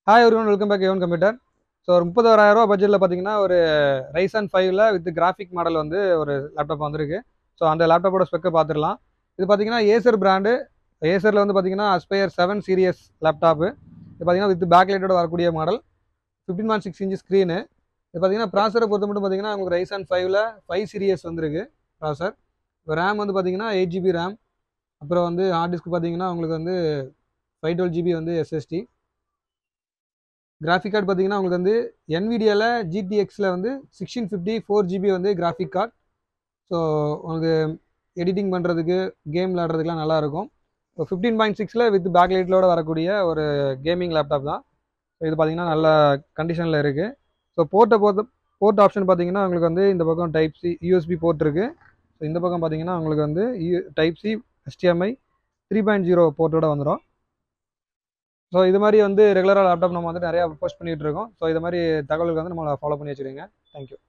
Hi everyone, welcome back Evan computer. So ஒரு 31,000 ரூபா பட்ஜெட்டில் பார்த்தீங்கன்னா ஒரு Ryzen 5ல வித் கிராஃபிக் மாடல் வந்து ஒரு லேப்டாப் வந்திருக்கு. ஸோ அந்த லேப்டாப்போட ஸ்பெக்கை பார்த்துடலாம். இது பார்த்தீங்கன்னா ஏசர் பிராண்டு. ஏசரில் வந்து பார்த்தீங்கன்னா அஸ்பயர் 7 சீரியஸ் லேப்டாப்பு. இது பார்த்தீங்கன்னா வித் பேக்லைட்டோட வரக்கூடிய மாடல். 15.6 inch screen. இது பார்த்தீங்கன்னா ப்ராசரை பொறுத்த மட்டும் பார்த்தீங்கன்னா உங்களுக்கு Ryzen 5ல 5 சீரியஸ் வந்துருக்கு ப்ராசர். இப்போ ரேம் வந்து பார்த்தீங்கன்னா 8 GB ரேம். அப்புறம் வந்து ஹார்ட் டிஸ்க் பார்த்தீங்கன்னா உங்களுக்கு வந்து 512 GB வந்து SSD. கிராஃபிக் கார்டு பார்த்தீங்கன்னா உங்களுக்கு வந்து NVIDIAவில் GTXல வந்து 1650 4 GB வந்து கிராஃபிக் கார்டு. ஸோ உங்களுக்கு எடிட்டிங் பண்ணுறதுக்கு கேம் விளாடுறதுக்குலாம் நல்லாயிருக்கும். இப்போ 15.6ல வித் பேக்லைட்டோட வரக்கூடிய ஒரு கேமிங் லேப்டாப் தான். ஸோ இது பார்த்தீங்கன்னா நல்ல கண்டிஷனில் இருக்குது. ஸோ போர்ட் ஆப்ஷன் பார்த்தீங்கன்னா உங்களுக்கு வந்து இந்த பக்கம் டைப் சி USB போர்ட் இருக்குது. ஸோ இந்த பக்கம் பார்த்தீங்கன்னா உங்களுக்கு வந்து டைப் சி HDMI 3.0 போர்ட்டோட வந்துடும். ஸோ இது மாதிரி வந்து ரெகுலராக லேப்டாப் நம்ம வந்து நிறையா போஸ்ட் பண்ணிகிட்டு இருக்கோம். ஸோ இது மாதிரி தகவலுக்கு வந்து நம்மளை ஃபாலோ பண்ணி வச்சுருங்க. தேங்க்யூ.